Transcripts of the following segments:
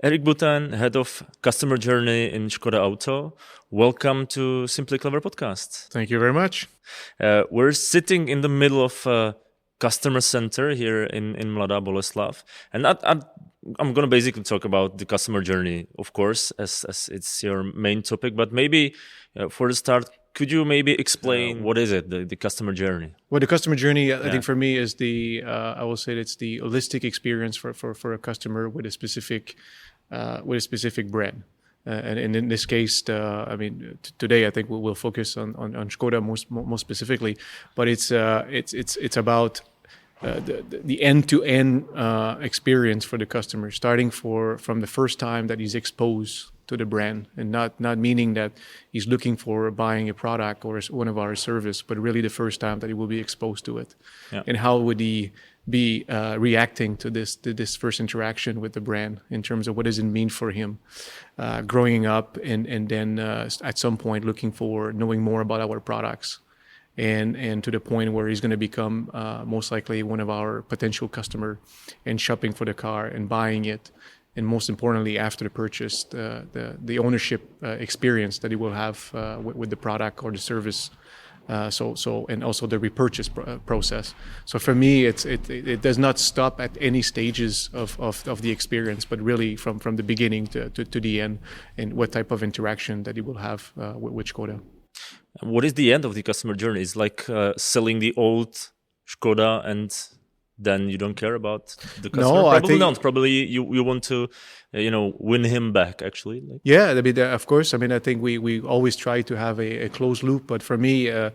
Eric Boutin, Head of Customer Journey in ŠKODA AUTO. Welcome to Simply Clever Podcast. Thank you very much. We're sitting in the middle of a customer center here in Mladá Boleslav. And I'm going to basically talk about the customer journey, of course, as it's your main topic. But maybe for the start, could you maybe explain what is it, the customer journey? Well, the customer journey, I think for me is I will say it's the holistic experience for a customer with a specific brand. And in this case, today I think we'll focus on ŠKODA most specifically, but it's about the end-to-end experience for the customer, starting from the first time that he's exposed to the brand, and not meaning that he's looking for buying a product or one of our service, but really the first time that he will be exposed to it. Yeah. And how would he be reacting to this first interaction with the brand in terms of what does it mean for him growing up, and then at some point looking for knowing more about our products, and to the point where he's going to become most likely one of our potential customer and shopping for the car and buying it. And most importantly, after the purchase, the ownership experience that he will have with the product or the service. And also the repurchase process. So for me, it does not stop at any stages of the experience, but really from the beginning to the end, and what type of interaction that he will have with ŠKODA. What is the end of the customer journey? It's like selling the old ŠKODA and then you don't care about the customer? No, probably not. Probably you want to, win him back, actually. Yeah, of course. I think we always try to have a closed loop. But for me, a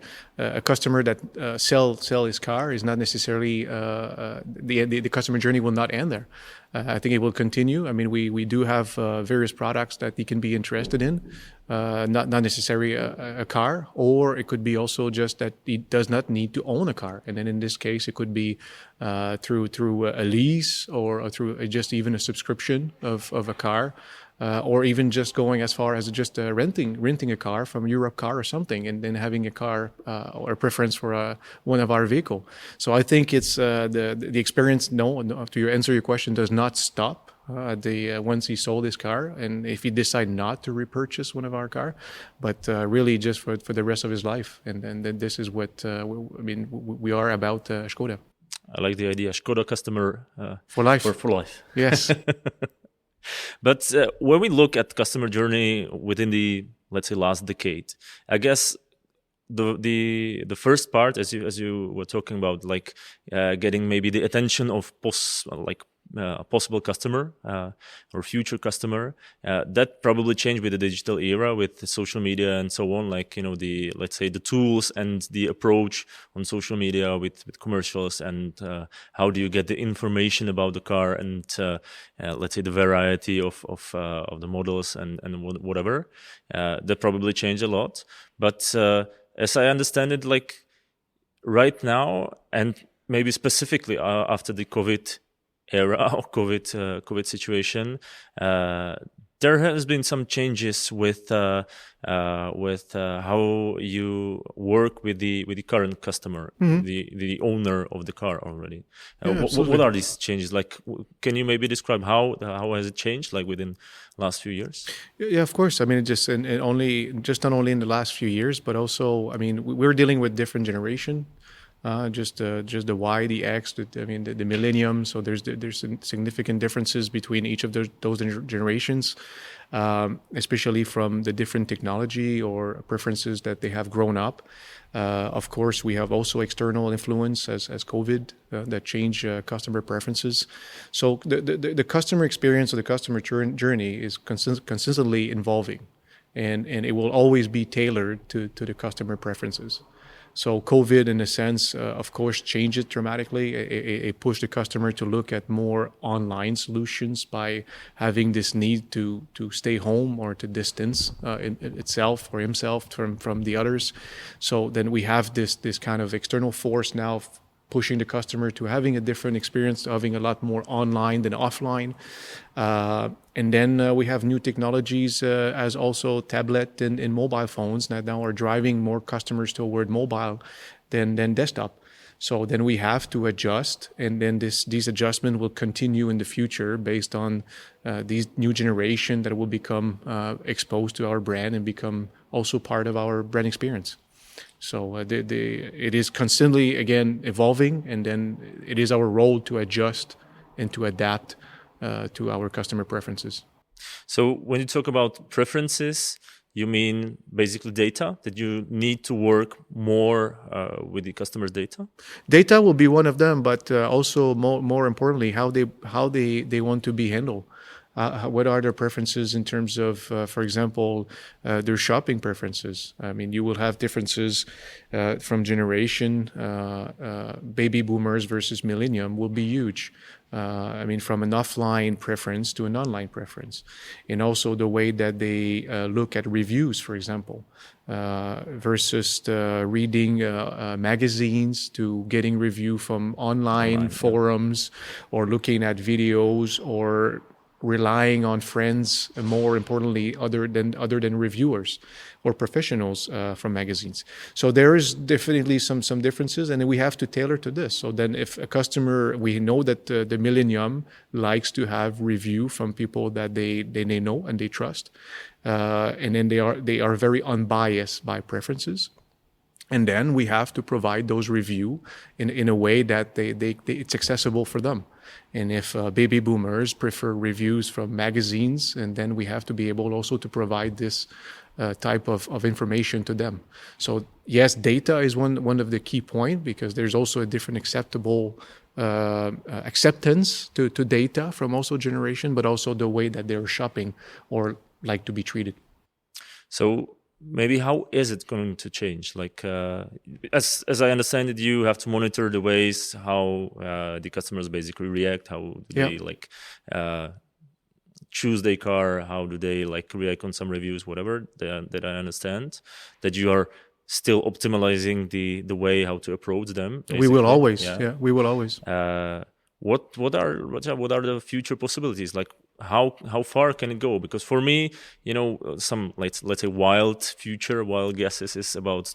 customer that sell his car is not necessarily the customer journey will not end there. I think it will continue. We do have various products that he can be interested in, not necessarily a car, or it could be also just that he does not need to own a car. And then in this case, it could be through a lease or through just even a subscription of a car, or even just going as far as just renting a car from Europe Car or something, and then having a car or a preference for one of our vehicle. So I think it's the experience. No, to answer your question, does not stop once he sold his car, and if he decide not to repurchase one of our car, but really just for the rest of his life. And then this is what we are about ŠKODA. I like the idea, ŠKODA customer for life. For life. Yes. But when we look at customer journey within the, let's say, last decade, I guess the first part, as you were talking about, like getting maybe the attention of possible customer or future customer, that probably changed with the digital era, with the social media and so on. Like let's say the tools and the approach on social media with commercials, and how do you get the information about the car, and let's say the variety of the models and whatever. That probably changed a lot. But as I understand it, like right now, and maybe specifically after the COVID era or COVID situation, there has been some changes with how you work with the current customer, the owner of the car already. What are these changes? Like, can you maybe describe how has it changed, like within last few years? Yeah, of course. Just not only in the last few years, but also, we're dealing with different generation. Just the Y, the X, the millennium. So there's significant differences between each of those generations, especially from the different technology or preferences that they have grown up. Of course, we have also external influence as COVID that change customer preferences. So the customer experience or the customer journey is consistently evolving, and it will always be tailored to the customer preferences. So COVID, in a sense, of course, changed it dramatically. It pushed the customer to look at more online solutions by having this need to stay home or to distance itself or himself from the others. So then we have this kind of external force now pushing the customer to having a different experience, having a lot more online than offline. And then we have new technologies as also tablet and mobile phones that now are driving more customers toward mobile than desktop. So then we have to adjust, and then these adjustments will continue in the future based on these new generation that will become exposed to our brand and become also part of our brand experience. So it is constantly, again, evolving, and then it is our role to adjust and to adapt to our customer preferences. So when you talk about preferences, you mean basically data, that you need to work more with the customer's data? Data will be one of them, but also more importantly, how they want to be handled. What are their preferences in terms of, for example, their shopping preferences? I mean, you will have differences from generation. Baby boomers versus millennium will be huge. I mean, from an offline preference to an online preference. And also the way that they look at reviews, for example, versus reading magazines to getting review from online forums, or looking at videos, or relying on friends, and more importantly, other than reviewers or professionals from magazines. So there is definitely some differences, and we have to tailor to this. So then, if a customer, we know that the millennium likes to have review from people that they know and they trust, and then they are very unbiased by preferences. And then we have to provide those review in a way that it's accessible for them. And if baby boomers prefer reviews from magazines, and then we have to be able also to provide this type of information to them. So yes, data is one of the key points, because there's also a different acceptable acceptance to data from also generation, but also the way that they're shopping or like to be treated. So maybe how is it going to change? Like, as I understand it, you have to monitor the ways how the customers basically react. How do they like choose their car? How do they like react on some reviews, whatever? That I understand. That you are still optimizing the way how to approach them. Basically. We will always, we will always. What are the future possibilities? Like, how far can it go? Because for me, some let's say wild guesses is about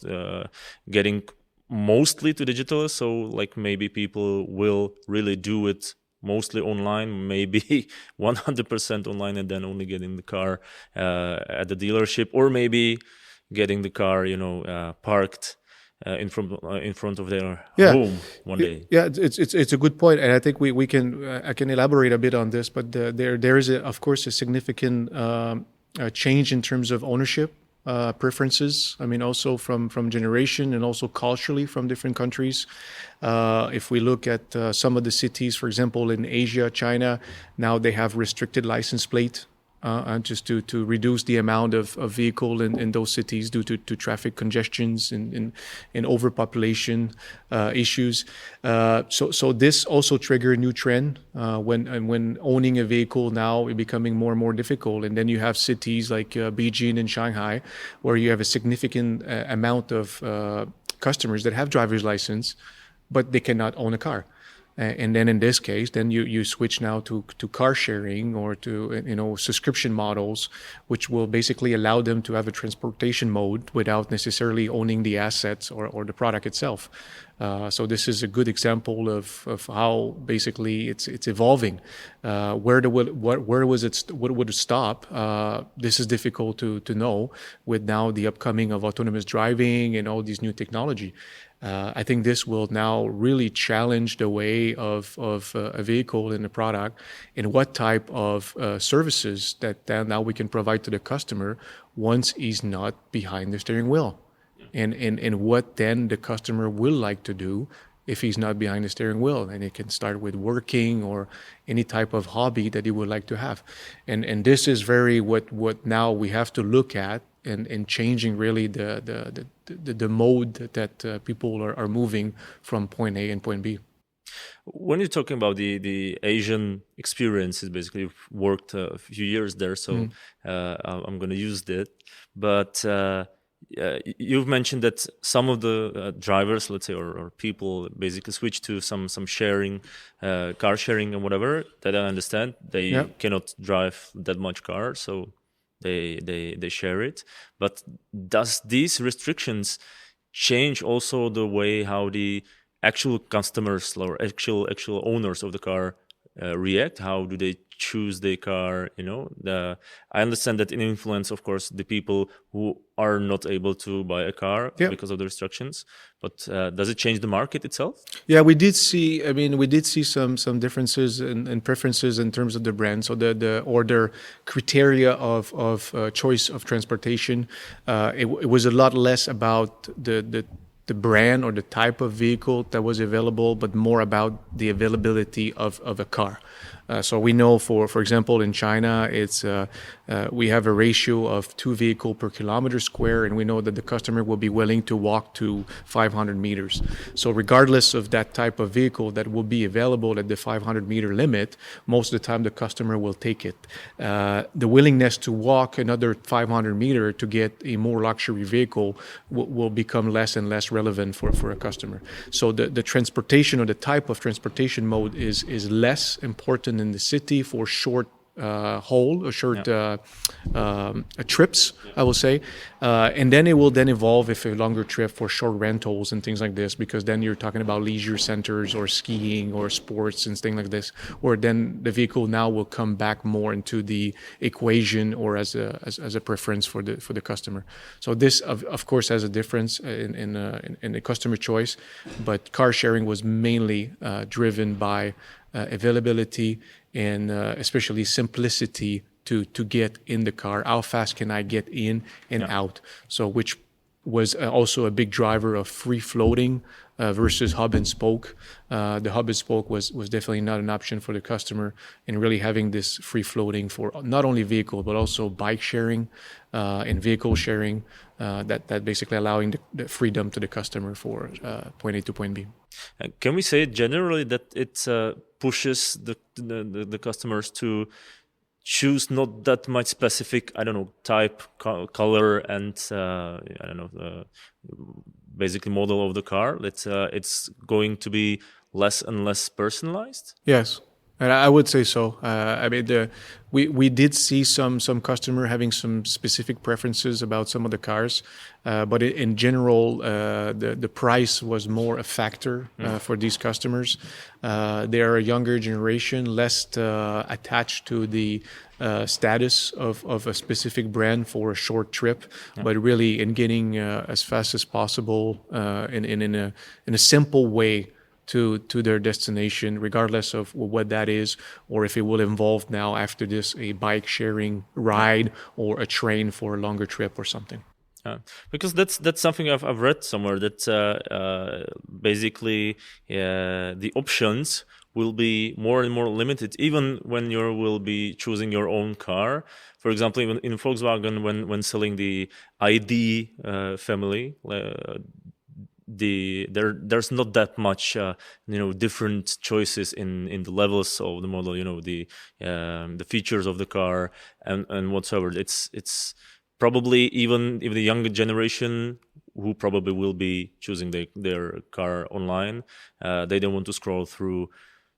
getting mostly to digital. So like maybe people will really do it mostly online, maybe 100% online, and then only getting the car at the dealership, or maybe getting the car parked in front of their home one day. Yeah, it's a good point, and I think we can I can elaborate a bit on this. But there is of course a significant change in terms of ownership preferences. I mean, also from generation, and also culturally from different countries. If we look at some of the cities, for example, in Asia, China, now they have restricted license plate. Just to reduce the amount of vehicle in those cities due to traffic congestions and overpopulation issues. So this also triggered a new trend when owning a vehicle now is becoming more and more difficult. And then you have cities like Beijing and Shanghai, where you have a significant amount of customers that have driver's license, but they cannot own a car. And then in this case, then you switch now to car sharing, or to subscription models, which will basically allow them to have a transportation mode without necessarily owning the assets or the product itself. So this is a good example of how basically it's evolving. Where would it stop? This is difficult to know with now the upcoming of autonomous driving and all these new technology. I think this will now really challenge the way of a vehicle and a product, and what type of services that now we can provide to the customer once he's not behind the steering wheel, and what then the customer will like to do if he's not behind the steering wheel. And it can start with working or any type of hobby that he would like to have. And this is very what now we have to look at, and changing really the mode that people are moving from point A and point B. When you're talking about the Asian experiences, basically you've worked a few years there, so I'm going to use that. But you've mentioned that some of the drivers, let's say, or people basically switch to some sharing, car sharing and whatever. That I understand. They cannot drive that much car, so they share it. But does these restrictions change also the way how the actual customers or actual owners of the car react? How do they choose their car? I understand that it influence, of course, the people who are not able to buy a car because of the restrictions. But does it change the market itself? Yeah, we did see. I mean, we did see some differences and preferences in terms of the brand. So the order criteria of choice of transportation, it was a lot less about the brand or the type of vehicle that was available, but more about the availability of a car. So we know, for example, in China, it's we have a ratio of 2 vehicles per kilometer square, and we know that the customer will be willing to walk to 500 meters. So regardless of that type of vehicle that will be available at the 500-meter limit, most of the time the customer will take it. The willingness to walk another 500 meters to get a more luxury vehicle will become less and less relevant for a customer. So the transportation or the type of transportation mode is less important in the city for short trips, I will say, and then it will then evolve if a longer trip for short rentals and things like this, because then you're talking about leisure centers or skiing or sports and things like this, where then the vehicle now will come back more into the equation or as a preference for the customer. So this of course has a difference in the customer choice, but car sharing was mainly driven by availability and especially simplicity to get in the car. How fast can I get in and out? So which was also a big driver of free floating versus hub and spoke. The hub and spoke was definitely not an option for the customer, and really having this free floating for not only vehicle but also bike sharing and vehicle sharing, that basically allowing the freedom to the customer for point A to point B. Can we say generally that it pushes the customers to choose not that much specific, type, color, and basically model of the car? It's going to be less and less personalized? Yes. And I would say so. I mean, we did see some customer having some specific preferences about some of the cars, but in general, the price was more a factor for these customers. They are a younger generation, less attached to the status of a specific brand for a short trip, but really in getting as fast as possible in a simple way to their destination, regardless of what that is, or if it will involve now after this a bike sharing ride or a train for a longer trip or something. Because that's something I've read somewhere, that basically the options will be more and more limited, even when you will be choosing your own car. For example, even in Volkswagen, when selling the ID family, there's not that much different choices in the levels of the model, the features of the car and whatsoever. It's probably even the younger generation who probably will be choosing their car online, they don't want to scroll through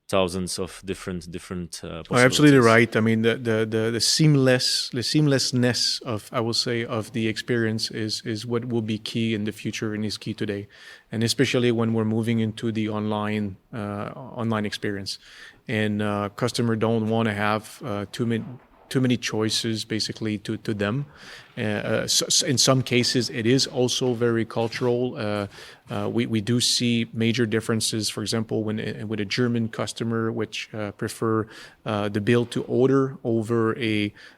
thousands of different possibilities. Oh, absolutely right. I mean, the seamlessness of, I will say, of the experience is what will be key in the future and is key today, and especially when we're moving into the online experience, and customer don't want to have too many choices basically to them. So in some cases, it is also very cultural. We do see major differences. For example, with a German customer, which prefer the build to order over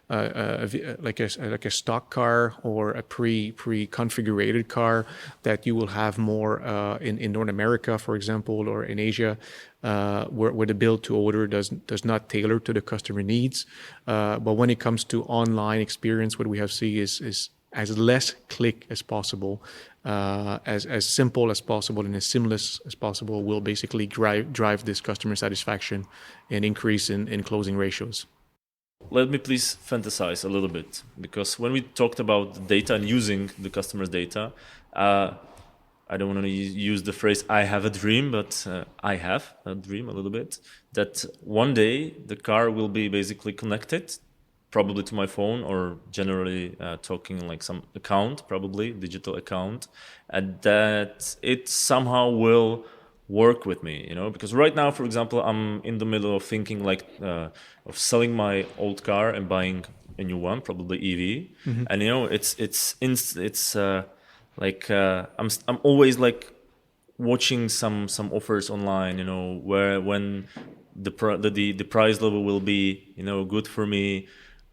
like a stock car or a pre-configured car that you will have more in North America, for example, or in Asia, where the build to order does not tailor to the customer needs. But when it comes to online experience, what we have seen is as less click as possible, as simple as possible, and as seamless as possible will basically drive this customer satisfaction and increase in closing ratios. Let me please fantasize a little bit, because when we talked about data and using the customer's data, I don't want to use the phrase "I have a dream," but I have a dream a little bit that one day the car will be basically connected, probably to my phone, or generally talking like some account, probably digital account, and that it somehow will work with me, because right now, for example, I'm in the middle of thinking like of selling my old car and buying a new one, probably EV. And it's I'm always like watching some offers online, where when the price level will be good for me,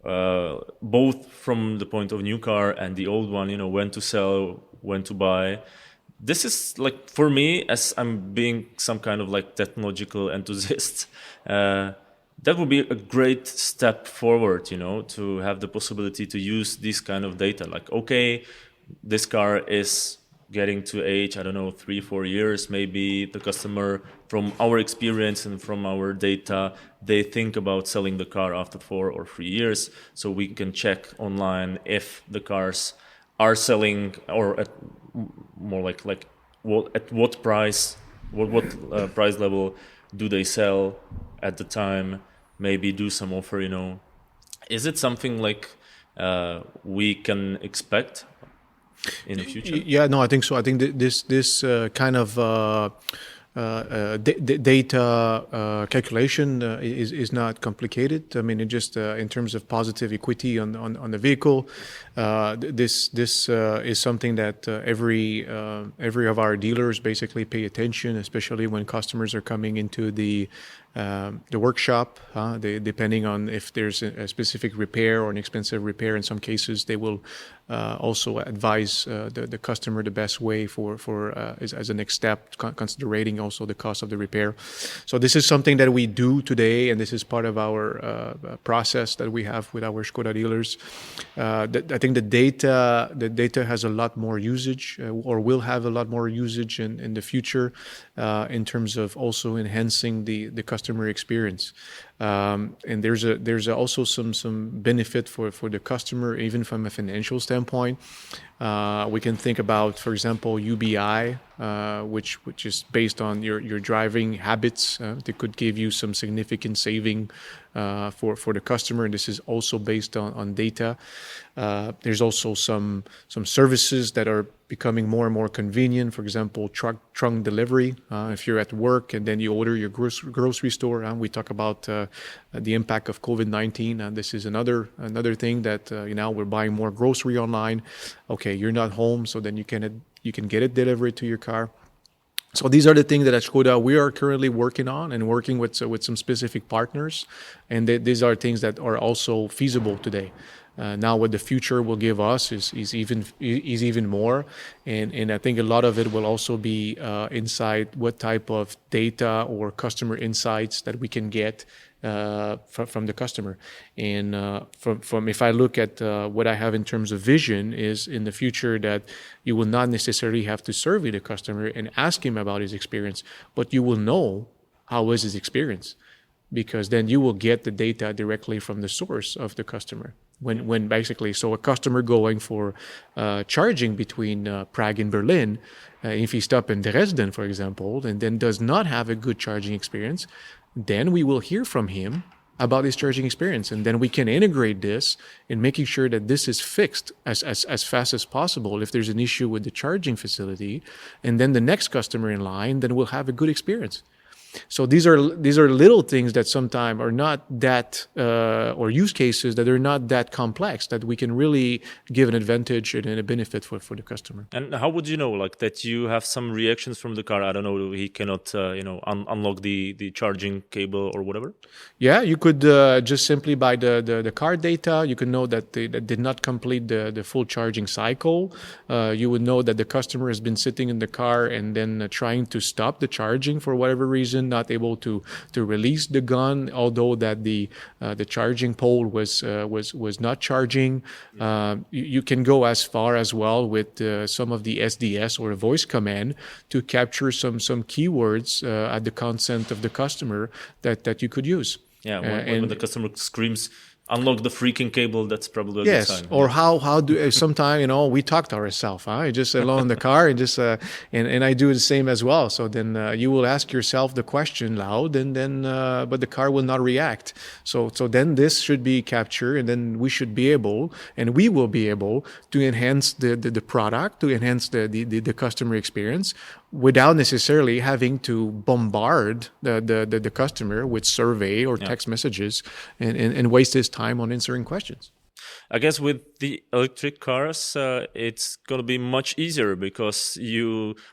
both from the point of new car and the old one, when to sell, when to buy. This is like, for me, as I'm being some kind of like technological enthusiast, that would be a great step forward, to have the possibility to use this kind of data. Like, okay, this car is getting to age, I don't know, 3-4 years, maybe the customer, from our experience and from our data, they think about selling the car after 4 or 3 years. So we can check online if the cars are selling, or at more like at what price, what price level do they sell at the time? Maybe do some offer. Is it something like we can expect in the future? Yeah, no, I think so. I think this kind of data calculation is not complicated. I mean, it just in terms of positive equity on the vehicle, this is something that every of our dealers basically pay attention, especially when customers are coming into the workshop. Depending on if there's a specific repair or an expensive repair, in some cases they will also advise the customer the best way for as a next step, considering also the cost of the repair. So this is something that we do today, and this is part of our process that we have with our ŠKODA dealers. I think the data has a lot more usage, or will have a lot more usage in the future, in terms of also enhancing the customer experience. And there's also some benefit for the customer, even from a financial standpoint. We can think about, for example, UBI, which is based on your driving habits. They could give you some significant saving for the customer, and this is also based on data. There's also some services that are becoming more and more convenient. For example, trunk delivery. If you're at work and then you order your grocery store, we talk about the impact of COVID-19. This is another thing that we're buying more grocery online. Okay, you're not home, so then you can get it delivered to your car. So these are the things that at ŠKODA we are currently working on, and working with some specific partners, and these are things that are also feasible today. Now, what the future will give us is even more, and I think a lot of it will also be inside what type of data or customer insights that we can get from the customer. And from if I look at what I have in terms of vision, is in the future that you will not necessarily have to survey the customer and ask him about his experience, but you will know how was his experience, because then you will get the data directly from the source of the customer. When basically, so a customer going for charging between Prague and Berlin, if he stops in Dresden, for example, and then does not have a good charging experience, then we will hear from him about his charging experience, and then we can integrate this in making sure that this is fixed as fast as possible if there's an issue with the charging facility, and then the next customer in line then will have a good experience. So these are little things that sometimes are not that, or use cases that are not that complex, that we can really give an advantage and a benefit for the customer. And how would you know, like, that you have some reactions from the car? I don't know, he cannot, unlock the charging cable or whatever? Yeah, you could just simply by the car data, you can know that they did not complete the full charging cycle. You would know that the customer has been sitting in the car and then trying to stop the charging for whatever reason, not able to release the gun, although that the charging pole was not charging. You can go as far as well with some of the SDS or voice command to capture some keywords at the consent of the customer that you could use. Yeah, when the customer screams, unlock the freaking cable, that's probably a good Yes, sign. or how do sometimes we talk to ourselves, huh? Just alone in the car and just and I do the same as well. So then you will ask yourself the question loud, and then but the car will not react. So then this should be captured, and then we should be able, and we will be able to enhance the product, to enhance the customer experience, without necessarily having to bombard the customer with survey or text messages and waste his time on answering questions. I guess with the electric cars, it's going to be much easier because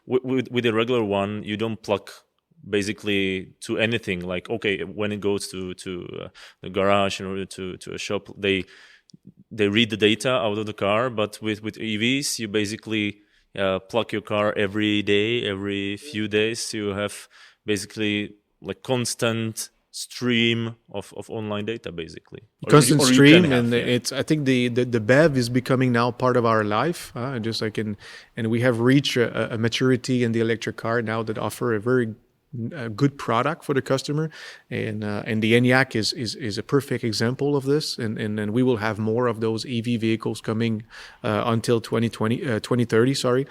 with the regular one, you don't plug basically to anything. Like, okay, when it goes to the garage in order to a shop, they read the data out of the car. But with EVs, you basically plug your car every day, every few days. You have basically like constant stream of online data, basically. Constant stream, and it's, I think the BEV is becoming now part of our life, just like and we have reached a maturity in the electric car now that offer a very good product for the customer, and the ENIAC is a perfect example of this, and we will have more of those EV vehicles coming until 2030, sorry.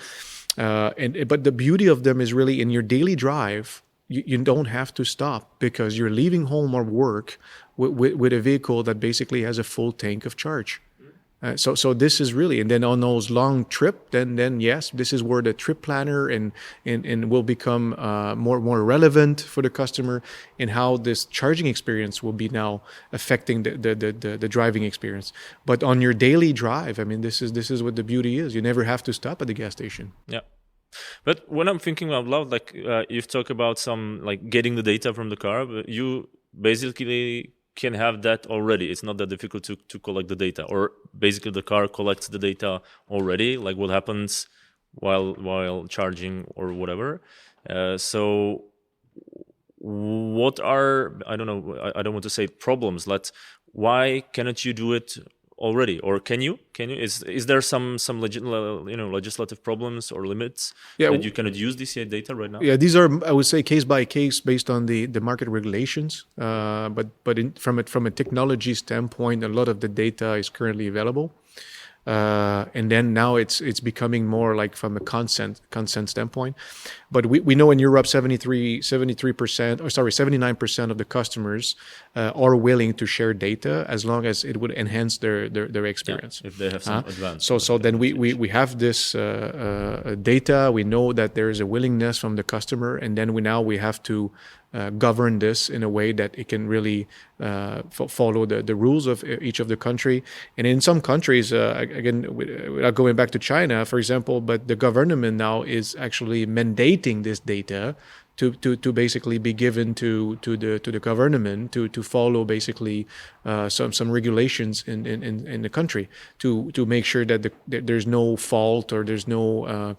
But the beauty of them is really in your daily drive, you don't have to stop because you're leaving home or work with a vehicle that basically has a full tank of charge. So this is really, and then on those long trip, then yes, this is where the trip planner and will become more relevant for the customer, and how this charging experience will be now affecting the driving experience. But on your daily drive, I mean, this is what the beauty is. You never have to stop at the gas station. Yeah. But when I'm thinking out loud, like you've talked about some like getting the data from the car, but you basically can have that already. It's not that difficult to collect the data, or basically the car collects the data already, like what happens while charging or whatever. So what are, I don't know, I don't want to say problems. Why cannot you do it already, or can you? Is there some legislative problems or limits that you cannot use this data right now? Yeah, these are, I would say, case by case based on the market regulations. But from a technology standpoint, a lot of the data is currently available. And then now it's becoming more like from a consent standpoint. But we know in Europe 79% of the customers are willing to share data as long as it would enhance their experience. Yeah, if they have some advance. So then we have this data. We know that there is a willingness from the customer, and then we have to govern this in a way that it can really follow the rules of each of the country. And in some countries, again, without going back to China, for example, but the government now is actually mandating this data to basically be given to the government to follow basically some regulations in the country to make sure that there's no fault or there's no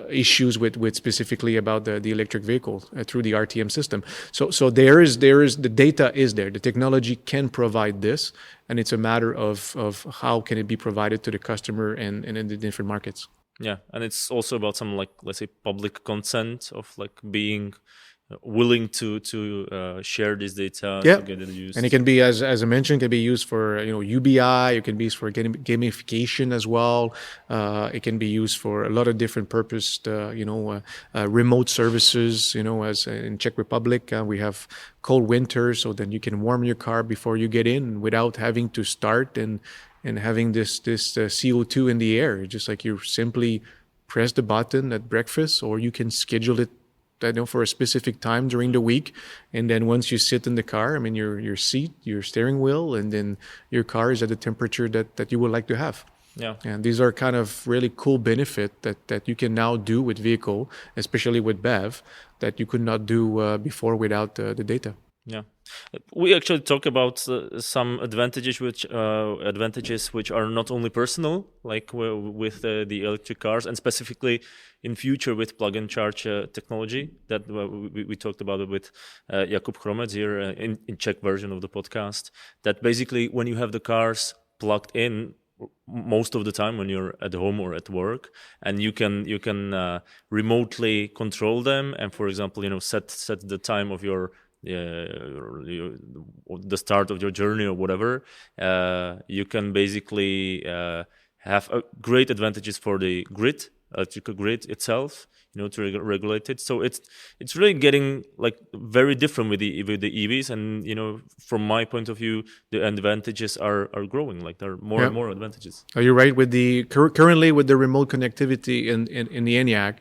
issues with specifically about the electric vehicle through the RTM system. So there is the data is there. The technology can provide this, and it's a matter of how can it be provided to the customer and in the different markets. Yeah, and it's also about some, like, let's say, public consent of like being willing to share this data to get it used. And it can be, as I mentioned, can be used for UBI. It can be used for gamification as well. It can be used for a lot of different purposes. Remote services. As in Czech Republic, we have cold winter, so then you can warm your car before you get in without having to start and having this CO2 in the air. Just like you simply press the button at breakfast, or you can schedule it for a specific time during the week. And then once you sit in the car, I mean, your seat, your steering wheel, and then your car is at the temperature that you would like to have. Yeah. And these are kind of really cool benefit that you can now do with vehicle, especially with BEV, that you could not do before without the data. Yeah, we actually talk about some advantages which are not only personal, like with the electric cars, and specifically in future with plug-in charge technology that we talked about it with Jakub Chromec here in Czech version of the podcast. That basically when you have the cars plugged in most of the time when you're at home or at work, and you can remotely control them, and for example set the time of your the start of your journey or whatever, you can basically have great advantages for the electrical grid itself, to regulate it. So it's really getting like very different with the EVs, and from my point of view, the advantages are growing. Like there are more and more advantages. Are you right with the currently with the remote connectivity in the ENIAC?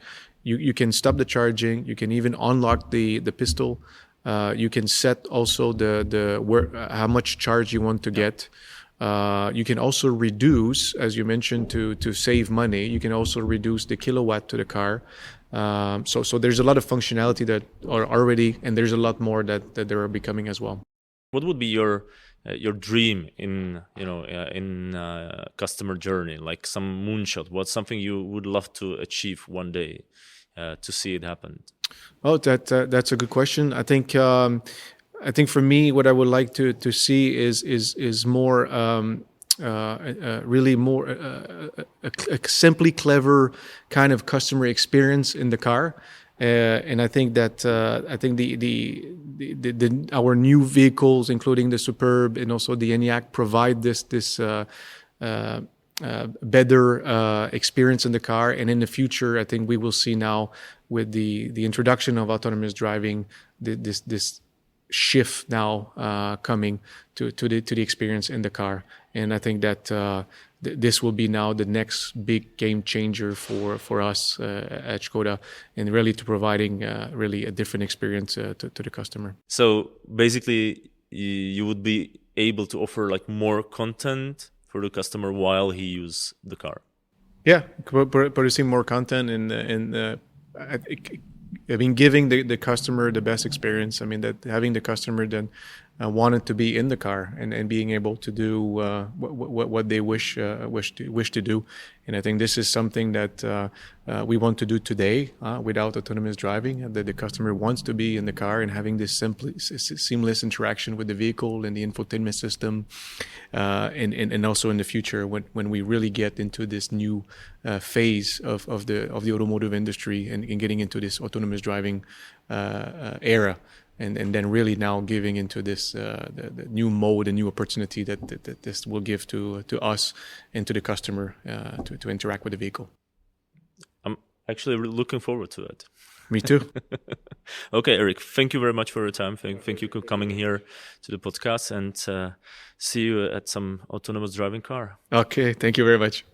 You can stop the charging. You can even unlock the pistol. You can set also how much charge you want to get. You can also reduce, as you mentioned, to save money. You can also reduce the kilowatt to the car. So there's a lot of functionality that are already, and there's a lot more that there are becoming as well. What would be your dream in customer journey, like some moonshot? What's something you would love to achieve one day, to see it happen? Oh, that's a good question. I think for me, what I would like to see is more really more a simply clever kind of customer experience in the car. And I think that our new vehicles, including the Superb and also the ENIAC, provide this better experience in the car. And in the future, I think we will see now with the introduction of autonomous driving, this shift now coming to the experience in the car. And I think that this will be now the next big game changer for us at ŠKODA, and really to providing really a different experience to the customer. So basically, you would be able to offer like more content for the customer while he uses the car. Yeah, producing more content I mean, giving the customer the best experience. I mean, that having the customer then wanted to be in the car and being able to do what they wish to do. And I think this is something that we want to do today without autonomous driving. That the customer wants to be in the car and having this seamless interaction with the vehicle and the infotainment system, and also in the future when we really get into this new phase of the automotive industry and getting into this autonomous driving era. And then really now giving into this the new mode, a new opportunity that this will give to us and to the customer to interact with the vehicle. I'm actually looking forward to it. Me too. Okay, Eric, thank you very much for your time. Thank you for coming here to the podcast, and see you at some autonomous driving car. Okay, thank you very much.